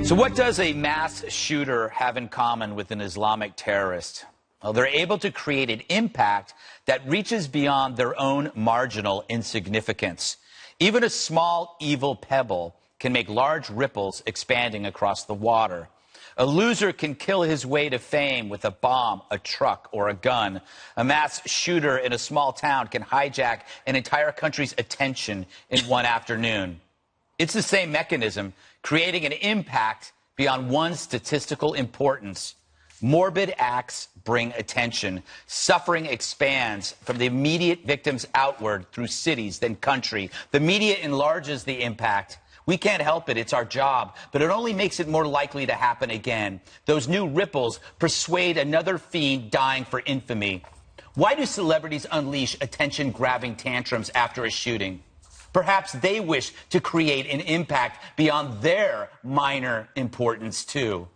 So what does a mass shooter have in common with an Islamic terrorist? Well, they're able to create an impact that reaches beyond their own marginal insignificance. Even a small evil pebble can make large ripples expanding across the water. A loser can kill his way to fame with a bomb, a truck, or a gun. A mass shooter in a small town can hijack an entire country's attention in one afternoon. It's the same mechanism, creating an impact beyond one's statistical importance. Morbid acts bring attention. Suffering expands from the immediate victims outward through cities, then country. The media enlarges the impact. We can't help it. It's our job. But it only makes it more likely to happen again. Those new ripples persuade another fiend dying for infamy. Why do celebrities unleash attention-grabbing tantrums after a shooting? Perhaps they wish to create an impact beyond their minor importance, too.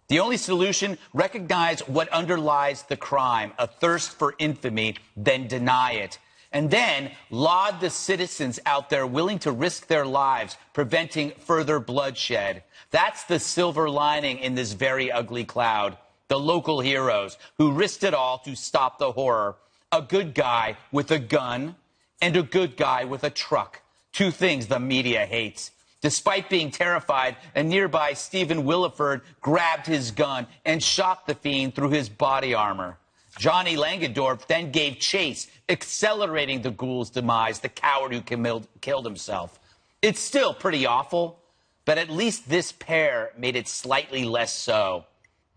The only solution, recognize what underlies the crime, a thirst for infamy, then deny it. And then laud the citizens out there willing to risk their lives, preventing further bloodshed. That's the silver lining in this very ugly cloud. The local heroes who risked it all to stop the horror. A good guy with a gun and a good guy with a truck. Two things the media hates. Despite being terrified, a nearby Stephen Williford grabbed his gun and shot the fiend through his body armor. Johnny Langendorf then gave chase, accelerating the ghoul's demise, the coward who killed himself. It's still pretty awful, but at least this pair made it slightly less so.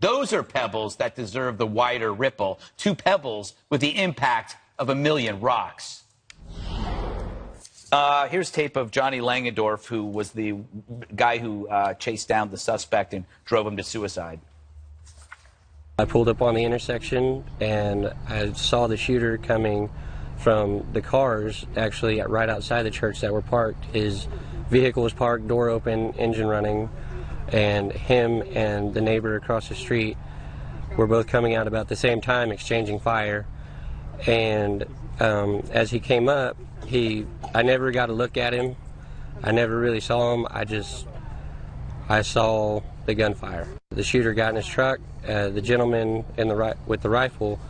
Those are pebbles that deserve the wider ripple, two pebbles with the impact of a million rocks. Here's tape of Johnny Langendorf, who was the guy who chased down the suspect and drove him to suicide. I pulled up on the intersection and I saw the shooter coming from the cars, actually right outside the church that were parked. His vehicle was parked, door open, engine running, and him and the neighbor across the street were both coming out about the same time, exchanging fire. And as he came up, I never got a look at him. I never really saw him. I saw the gunfire. The shooter got in his truck. The gentleman with the rifle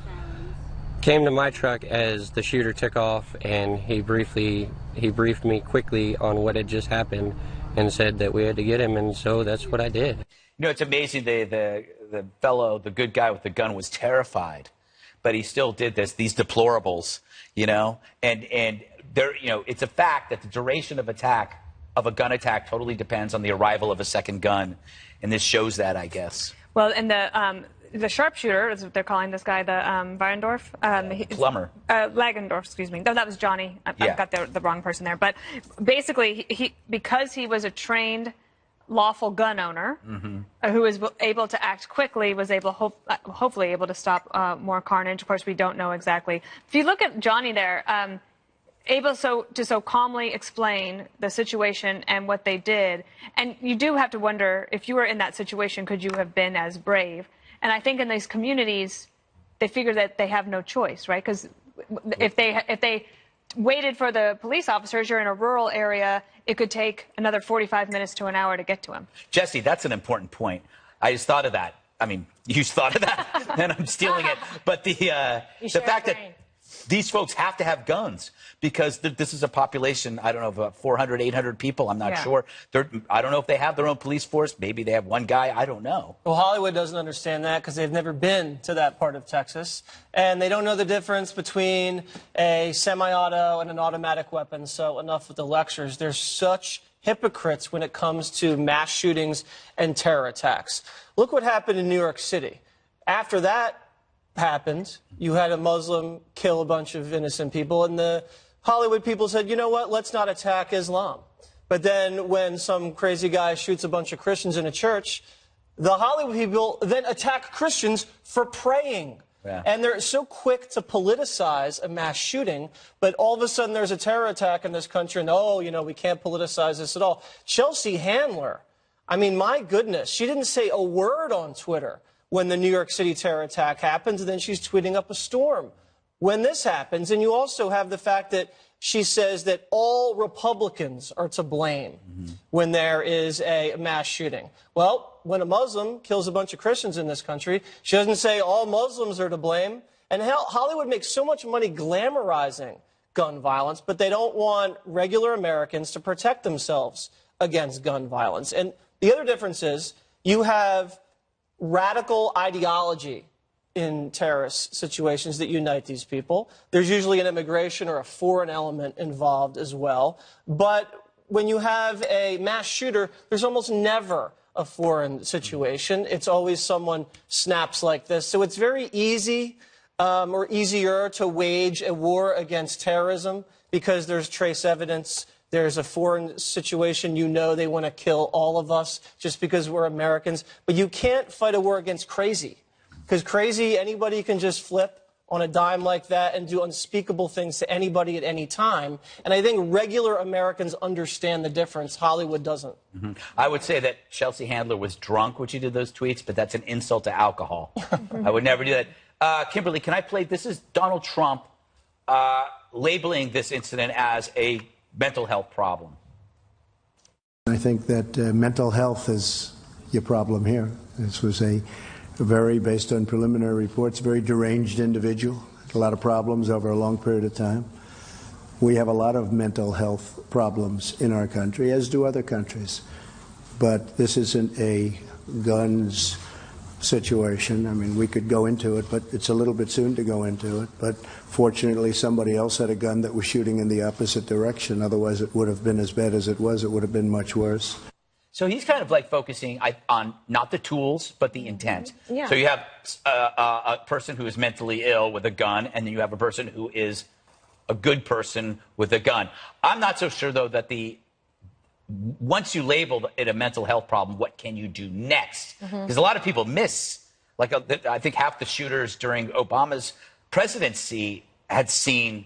came to my truck as the shooter took off, and he briefed me quickly on what had just happened and said that we had to get him, and so that's what I did. You know, it's amazing. The fellow, the good guy with the gun, was terrified, but he still did this. These deplorables, you know, and there, you know, it's a fact that the duration of a gun attack totally depends on the arrival of a second gun, and this shows that, I guess. Well, and the sharpshooter, as they're calling this guy, the Weindorf, Plumber. Lagendorf, excuse me. No, that was Johnny. I've got the wrong person there. But basically, because he was a trained, lawful gun owner who was able to act quickly, was hopefully able to stop more carnage. Of course, we don't know exactly. If you look at Johnny there, able to so calmly explain the situation and what they did. And you do have to wonder, if you were in that situation, could you have been as brave? And I think in these communities, they figure that they have no choice, right? Because if they waited for the police officers, you're in a rural area, it could take another 45 minutes to an hour to get to him. Jesse, that's an important point. I just thought of that. I mean, you thought of that, and I'm stealing it. But the fact that these folks have to have guns because this is a population, I don't know, of 400, 800 people. I'm not sure. I don't know if they have their own police force. Maybe they have one guy. I don't know. Well, Hollywood doesn't understand that because they've never been to that part of Texas. And they don't know the difference between a semi-auto and an automatic weapon. So enough with the lectures. They're such hypocrites when it comes to mass shootings and terror attacks. Look what happened in New York City. After that happened, you had a Muslim kill a bunch of innocent people, and the Hollywood people said, you know what, let's not attack Islam. But then when some crazy guy shoots a bunch of Christians in a church, the Hollywood people then attack Christians for praying. Yeah. And they're so quick to politicize a mass shooting, but all of a sudden there's a terror attack in this country, and oh, you know, we can't politicize this at all. Chelsea Handler, I mean, my goodness, she didn't say a word on Twitter when the New York City terror attack happens, and then she's tweeting up a storm when this happens. And you also have the fact that she says that all Republicans are to blame when there is a mass shooting. Well, when a Muslim kills a bunch of Christians in this country, she doesn't say all Muslims are to blame. And hell, Hollywood makes so much money glamorizing gun violence, but they don't want regular Americans to protect themselves against gun violence. And the other difference is you have radical ideology in terrorist situations that unite these people. There's usually an immigration or a foreign element involved as well. But when you have a mass shooter, there's almost never a foreign situation. It's always someone snaps like this. So it's very easy or easier to wage a war against terrorism because there's trace evidence. There's a foreign situation. You know they want to kill all of us just because we're Americans. But you can't fight a war against crazy. Because crazy, anybody can just flip on a dime like that and do unspeakable things to anybody at any time. And I think regular Americans understand the difference. Hollywood doesn't. I would say that Chelsea Handler was drunk when she did those tweets, but that's an insult to alcohol. I would never do that. Kimberly, can I play? This is Donald Trump labeling this incident as a mental health problem. I think that mental health is your problem here. This was a very, based on preliminary reports, very deranged individual, a lot of problems over a long period of time. We have a lot of mental health problems in our country, as do other countries. But this isn't a guns situation. I mean, we could go into it, but it's a little bit soon to go into it. But fortunately, somebody else had a gun that was shooting in the opposite direction. Otherwise, it would have been as bad as it was. It would have been much worse. So he's kind of like focusing on not the tools, but the intent. Yeah. So you have a person who is mentally ill with a gun, and then you have a person who is a good person with a gun. I'm not so sure, though, that once you label it a mental health problem, what can you do next? Because a lot of people miss, like I think half the shooters during Obama's presidency had sought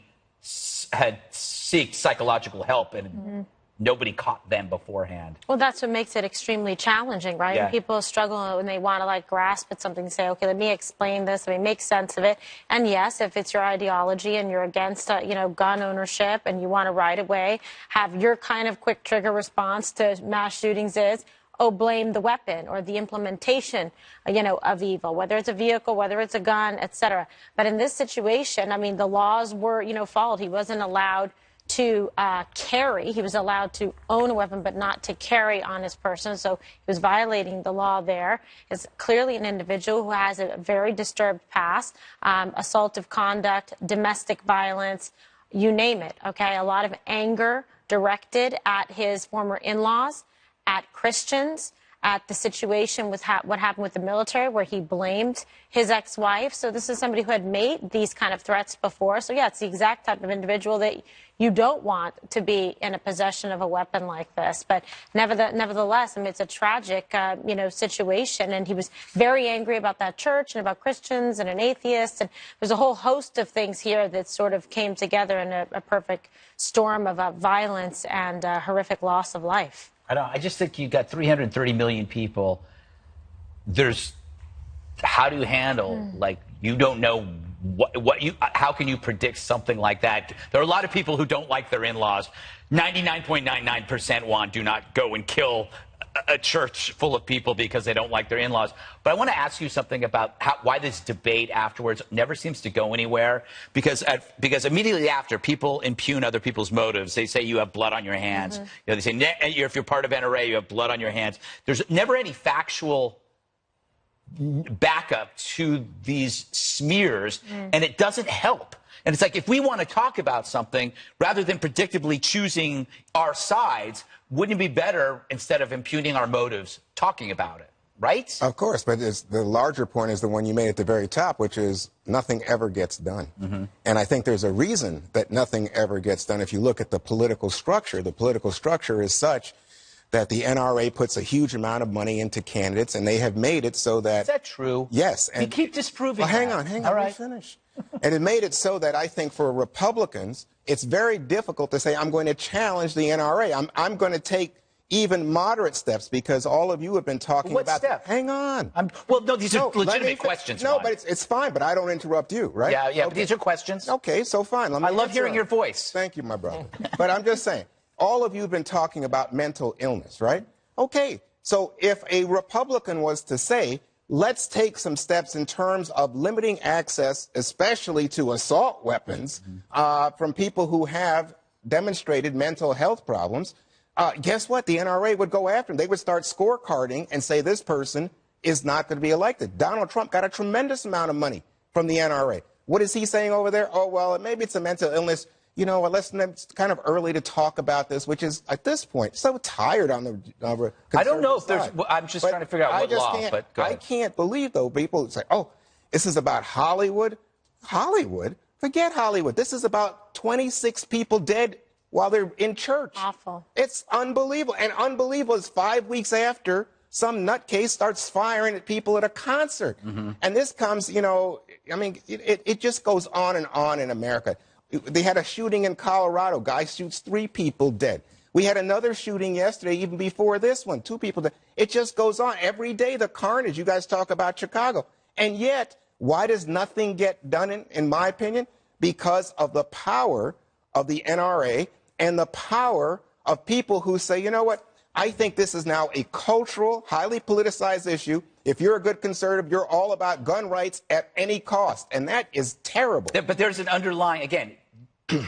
psychological help, and nobody caught them beforehand. Well, that's what makes it extremely challenging, right? Yeah. And people struggle when they want to like grasp at something and say, okay, let me explain this, let me make sense of it. And yes, if it's your ideology and you're against, gun ownership and you want to right away have your kind of quick trigger response to mass shootings is, blame the weapon or the implementation, of evil, whether it's a vehicle, whether it's a gun, etc. But in this situation, I mean, the laws were, followed. He wasn't allowed to carry. He was allowed to own a weapon, but not to carry on his person. So he was violating the law there. Is clearly an individual who has a very disturbed past, assaultive conduct, domestic violence, you name it. Okay, a lot of anger directed at his former in-laws, at Christians, at the situation with what happened with the military, where he blamed his ex-wife. So this is somebody who had made these kind of threats before. So yeah, it's the exact type of individual that you don't want to be in a possession of a weapon like this. But nevertheless, I mean, it's a tragic, situation. And he was very angry about that church and about Christians and an atheist. And there's a whole host of things here that sort of came together in a perfect storm of violence and horrific loss of life. I just think you've got 330 million people. How do you handle, you don't know how can you predict something like that? There are a lot of people who don't like their in-laws. 99.99% do not go and kill a church full of people because they don't like their in-laws. But I want to ask you something about why this debate afterwards never seems to go anywhere. Because immediately after, people impugn other people's motives. They say you have blood on your hands. They say if you're part of NRA, you have blood on your hands. There's never any factual backup to these smears, and it doesn't help. And it's like, if we want to talk about something, rather than predictably choosing our sides, wouldn't it be better, instead of impugning our motives, talking about it, right? Of course, but the larger point is the one you made at the very top, which is nothing ever gets done. And I think there's a reason that nothing ever gets done. If you look at the political structure is such that the NRA puts a huge amount of money into candidates, and they have made it so that... Is that true? Yes. And you keep disproving hang that. on, All right. let me finish. And it made it so that I think for Republicans, it's very difficult to say, I'm going to challenge the NRA. I'm going to take even moderate steps, because all of you have been talking What about... step? Hang on. Well, no, these are legitimate questions, No, Ron. but it's fine, but I don't interrupt you, right? Yeah, okay. But these are questions. Okay, so fine. Let me I love answer hearing them. your voice. Thank you, my brother. But I'm just saying, all of you have been talking about mental illness, right? Okay, so if a Republican was to say, let's take some steps in terms of limiting access, especially to assault weapons, from people who have demonstrated mental health problems, guess what? The NRA would go after them. They would start scorecarding and say this person is not going to be elected. Donald Trump got a tremendous amount of money from the NRA. What is he saying over there? Oh, well, maybe it's a mental illness. You know, it's kind of early to talk about this, which is, at this point, so tired on the I don't know if there's... side. I'm just trying to figure out what law, but go ahead. I can't believe, though, people say, oh, this is about Hollywood. Hollywood? Forget Hollywood. This is about 26 people dead while they're in church. Awful. It's unbelievable. And unbelievable is 5 weeks after some nutcase starts firing at people at a concert. And this comes, you know, I mean, it just goes on in America. They had a shooting in Colorado. Guy shoots 3 people dead. We had another shooting yesterday, even before this one, 2 people dead. It just goes on. Every day, the carnage. You guys talk about Chicago. And yet, why does nothing get done, in my opinion? Because of the power of the NRA and the power of people who say, you know what, I think this is now a cultural, highly politicized issue. If you're a good conservative, you're all about gun rights at any cost. And that is terrible. But there's an underlying, again,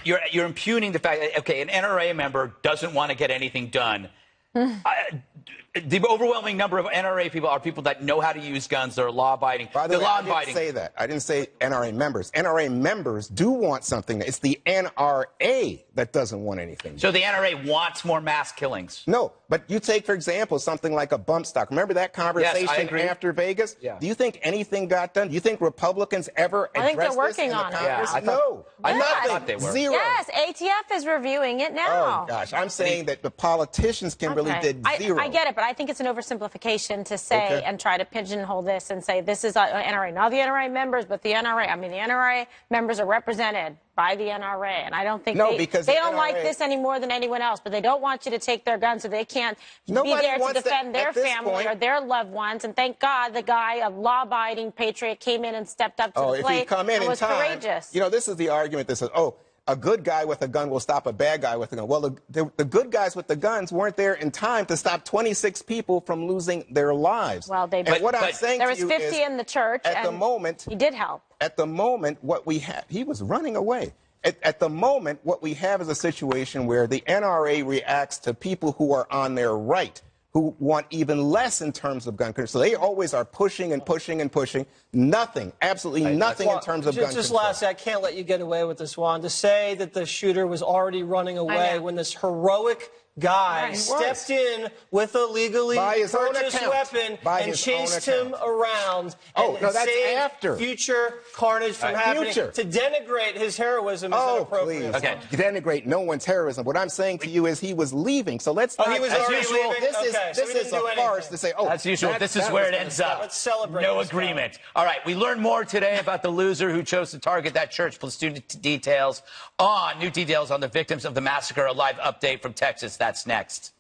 you're impugning the fact that, okay, an NRA member doesn't want to get anything done. The overwhelming number of NRA people are people that know how to use guns. They're law-abiding. By the way, I didn't say that. I didn't say NRA members. NRA members do want something. It's the NRA that doesn't want anything. So the NRA wants more mass killings. No, but you take, for example, something like a bump stock. Remember that conversation after Vegas? Yeah. Do you think anything got done? Do you think Republicans ever addressed I think they're working this in on the it. Congress? Yeah, I thought they were. Zero. Yes, ATF is reviewing it now. Oh, gosh. I'm saying that the politicians, Kimberly, did zero. I get it, but I think it's an oversimplification to say and try to pigeonhole this and say this is NRA. Not the NRA members, but the NRA. I mean, the NRA members are represented by the NRA, and I don't think they don't like this any more than anyone else, but they don't want you to take their guns so they can't be there to defend their family or their loved ones. And thank God the guy, a law-abiding patriot, came in and stepped up to the plate and was courageous. You know, this is the argument that says, oh, a good guy with a gun will stop a bad guy with a gun. Well, the good guys with the guns weren't there in time to stop 26 people from losing their lives. Well, I'm saying there was 50 in the church, at the moment, he did help. At the moment, what we have, he was running away. At the moment, what we have is a situation where the NRA reacts to people who are on their right, who want even less in terms of gun control. So they always are pushing and pushing and pushing. Nothing, absolutely nothing in terms of gun control. Just lastly, I can't let you get away with this, Juan. To say that the shooter was already running away when this heroic guy stepped in with a legally purchased weapon and chased him around and saved future carnage from happening. To denigrate his heroism is inappropriate. Please. Okay. Denigrate no one's heroism. What I'm saying to you is he was leaving. So let's not... he was already leaving? This is a farce to say, oh... As usual, this is where it ends up. Let's celebrate. No agreement. All right, we learned more today about the loser who chose to target that church. Plus new details on the victims of the massacre. A live update from Texas. That's next.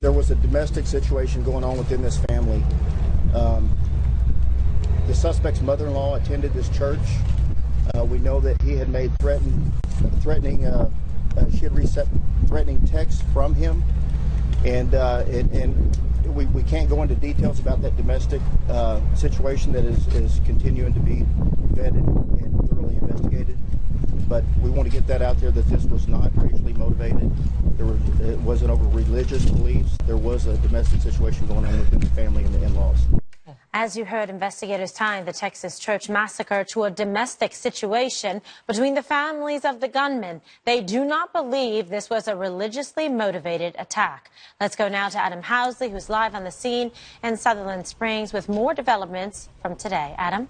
There was a domestic situation going on within this family. The suspect's mother-in-law attended this church. We know that he had made threatening texts from him, and we can't go into details about that domestic situation that is continuing to be vetted and thoroughly investigated. But we want to get that out there that this was not racially motivated. It wasn't over religious beliefs. There was a domestic situation going on within the family and the in-laws. As you heard, investigators tying the Texas church massacre to a domestic situation between the families of the gunmen. They do not believe this was a religiously motivated attack. Let's go now to Adam Housley, who's live on the scene in Sutherland Springs with more developments from today. Adam?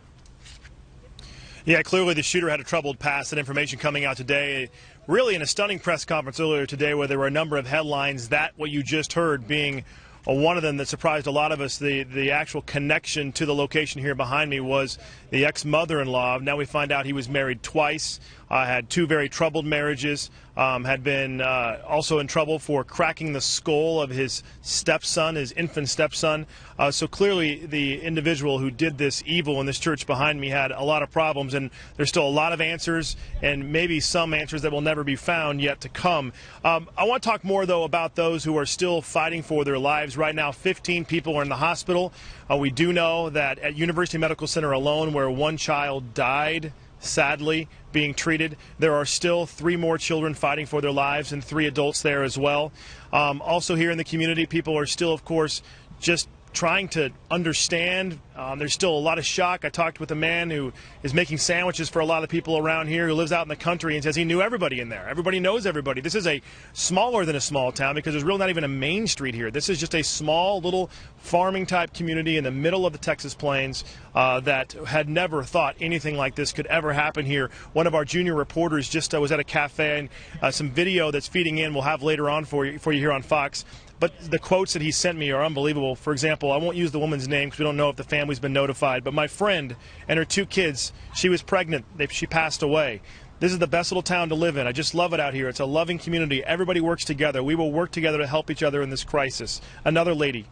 Yeah, clearly the shooter had a troubled past, and information coming out today, really in a stunning press conference earlier today where there were a number of headlines, that what you just heard being one of them that surprised a lot of us. The actual connection to the location here behind me was the ex-mother-in-law. Now we find out he was married twice. had 2 very troubled marriages, had been also in trouble for cracking the skull of his stepson, his infant stepson. So clearly the individual who did this evil in this church behind me had a lot of problems, and there's still a lot of answers, and maybe some answers that will never be found yet to come. I want to talk more, though, about those who are still fighting for their lives. Right now, 15 people are in the hospital. We do know that at University Medical Center alone, where 1 child died, sadly, being treated, there are still 3 more children fighting for their lives and 3 adults there as well. Also here in the community, people are still, of course, just trying to understand. There's still a lot of shock. I talked with a man who is making sandwiches for a lot of people around here, who lives out in the country, and says he knew everybody in there. Everybody knows everybody. This is a smaller than a small town because there's really not even a main street here. This is just a small little farming type community in the middle of the Texas Plains that had never thought anything like this could ever happen here. One of our junior reporters just was at a cafe, and some video that's feeding in we'll have later on for you here on Fox. But the quotes that he sent me are unbelievable. For example, I won't use the woman's name because we don't know if the family's been notified, but my friend and her 2 kids, she was pregnant. She passed away. This is the best little town to live in. I just love it out here. It's a loving community. Everybody works together. We will work together to help each other in this crisis. Another lady.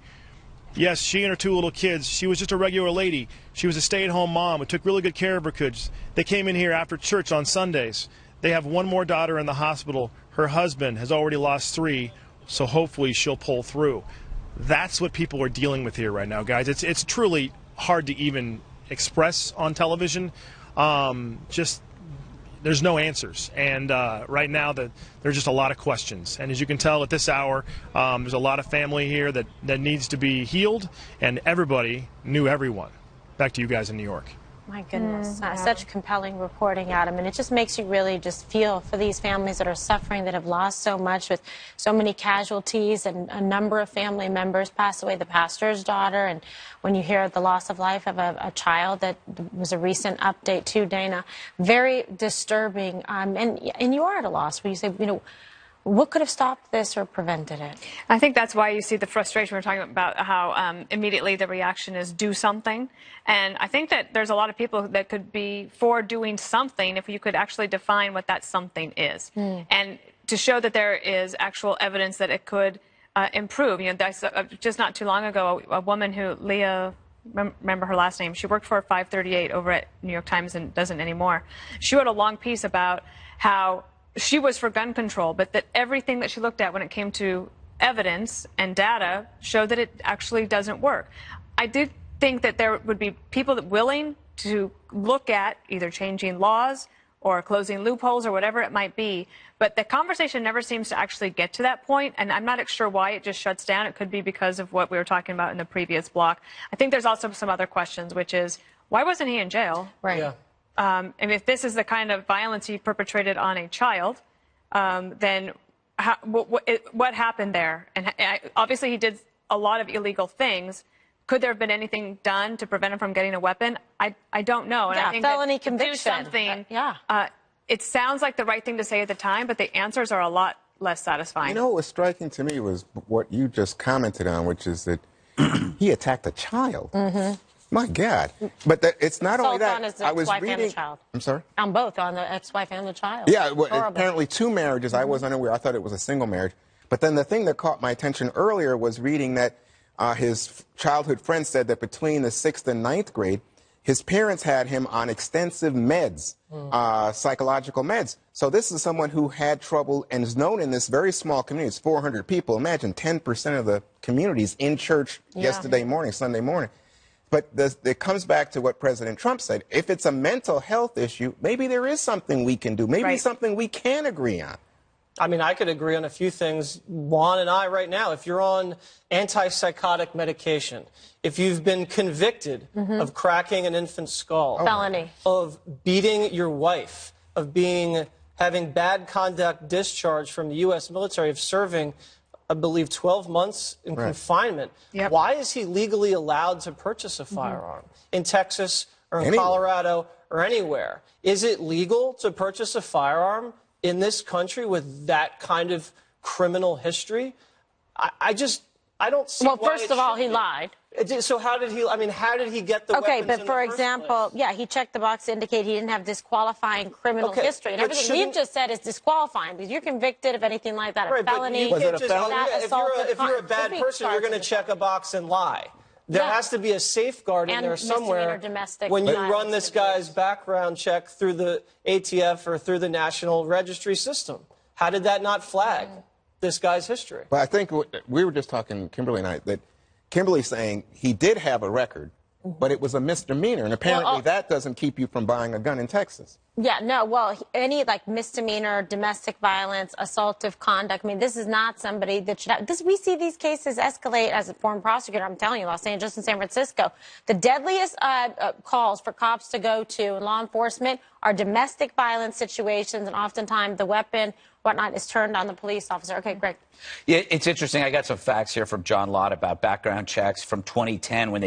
Yes, she and her 2 little kids. She was just a regular lady. She was a stay-at-home mom who took really good care of her kids. They came in here after church on Sundays. They have 1 more daughter in the hospital. Her husband has already lost 3. So hopefully she'll pull through. That's what people are dealing with here right now, guys. It's truly hard to even express on television. Just there's no answers, and right now there's just a lot of questions. And as you can tell at this hour, there's a lot of family here that needs to be healed, and everybody knew everyone. Back to you guys in New York. My goodness, such compelling reporting, Adam, and it just makes you really just feel for these families that are suffering, that have lost so much, with so many casualties, and a number of family members passed away, the pastor's daughter, and when you hear the loss of life of a child, that was a recent update too, Dana. Very disturbing, and you are at a loss where you say, you know, what could have stopped this or prevented it? I think that's why you see the frustration. We're talking about how immediately the reaction is do something. And I think that there's a lot of people that could be for doing something if you could actually define what that something is. And to show that there is actual evidence that it could improve. You know, that's, just not too long ago, a woman who, Leah, remember her last name, she worked for 538 over at New York Times and doesn't anymore. She wrote a long piece about how she was for gun control, but that everything that she looked at when it came to evidence and data showed that it actually doesn't work. I did think that there would be people that willing to look at either changing laws or closing loopholes or whatever it might be, but the conversation never seems to actually get to that point, and I'm not sure why it just shuts down. It could be because of what we were talking about in the previous block. I think there's also some other questions, which is, why wasn't he in jail? Right. Yeah. And if this is the kind of violence he perpetrated on a child, then what happened there? And obviously he did a lot of illegal things. Could there have been anything done to prevent him from getting a weapon? I don't know. And Yeah, I think felony conviction. Do something. It sounds like the right thing to say at the time, but the answers are a lot less satisfying. You know, what was striking to me was what you just commented on, which is that he attacked a child. My God. But it's not only that. On his ex-wife and the child. I'm sorry? On both, on the ex-wife and the child. Yeah, well, apparently 2 marriages. I was unaware. I thought it was a single marriage. But then the thing that caught my attention earlier was reading that his childhood friend said that between the 6th and 9th grade, his parents had him on extensive meds, psychological meds. So this is someone who had trouble and is known in this very small community. It's 400 people. Imagine 10% of the communities in church yesterday morning, Sunday morning. But it comes back to what President Trump said. If it's a mental health issue, maybe there is something we can do. Maybe something we can agree on. I mean, I could agree on a few things. Juan and I right now, if you're on antipsychotic medication, if you've been convicted of cracking an infant's skull, felony, of beating your wife, of having bad conduct discharged from the U.S. military, of serving, I believe, 12 months in confinement. Why is he legally allowed to purchase a firearm in Texas or in Colorado or anywhere? Is it legal to purchase a firearm in this country with that kind of criminal history? I don't see why. Well, first of all, he lied. So how did he? I mean, how did he get the weapons Okay, in but the for first example, place? yeah, he checked the box to indicate he didn't have disqualifying criminal Okay, history, and but everything shouldn't- we've just said is disqualifying because you're convicted of anything like that, Right, a but felony. you Was can't it a just, felony? That if you're assault if you're a could bad be person, you're going to charged check as a box and lie. There Yeah. has to be a safeguard in And there somewhere misdemeanor domestic when you violence run this guy's background check through the ATF or through the National Registry System. How did that not flag this guy's history? But I think we were just talking, Kimberly and I, that Kimberly's saying he did have a record, but it was a misdemeanor, and apparently that doesn't keep you from buying a gun in Texas. Yeah, no, well, any like misdemeanor, domestic violence, assaultive conduct. I mean, this is not somebody that should have. We see these cases escalate as a former prosecutor. I'm telling you, Los Angeles and San Francisco. The deadliest calls for cops to go to in law enforcement are domestic violence situations, and oftentimes the weapon, whatnot, is turned on the police officer. Okay, Greg. Yeah, it's interesting. I got some facts here from John Lott about background checks from 2010 when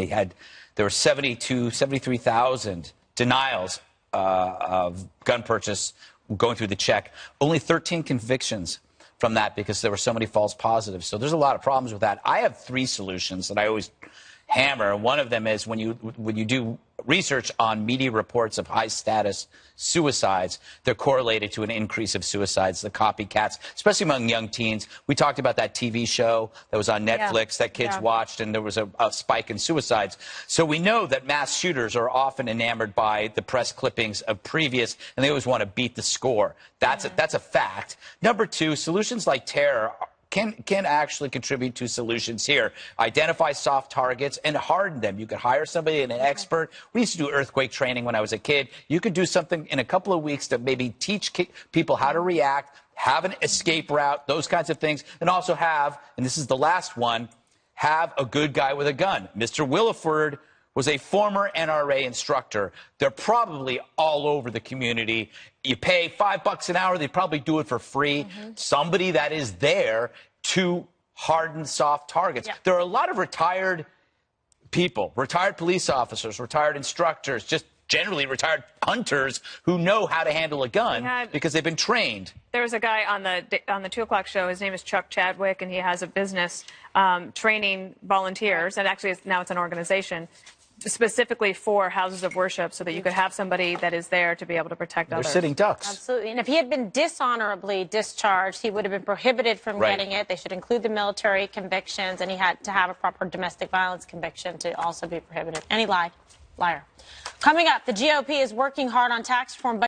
there were 73,000 denials of gun purchase going through the check. Only 13 convictions from that because there were so many false positives. So there's a lot of problems with that. I have 3 solutions that I always hammer. One of them is when you do research on media reports of high-status suicides, they're correlated to an increase of suicides, the copycats, especially among young teens. We talked about that TV show that was on Netflix that kids watched, and there was a spike in suicides. So we know that mass shooters are often enamored by the press clippings of previous, and they always want to beat the score. That's a fact. Number 2, solutions like terror can actually contribute to solutions here. Identify soft targets and harden them. You could hire somebody, an expert. We used to do earthquake training when I was a kid. You could do something in a couple of weeks to maybe teach people how to react, have an escape route, those kinds of things, and also have, and this is the last one, have a good guy with a gun. Mr. Williford was a former NRA instructor. They're probably all over the community. You pay $5 an hour, they probably do it for free. Somebody that is there to harden soft targets. There are a lot of retired people, retired police officers, retired instructors, just generally retired hunters who know how to handle a gun because they've been trained. There was a guy on the 2 o'clock show. His name is Chuck Chadwick, and he has a business training volunteers, and actually now it's an organization specifically for houses of worship so that you could have somebody that is there to be able to protect others. They're sitting ducks. Absolutely. And if he had been dishonorably discharged, he would have been prohibited from getting it. They should include the military convictions, and he had to have a proper domestic violence conviction to also be prohibited. And he lied. Liar. Coming up, the GOP is working hard on tax reform.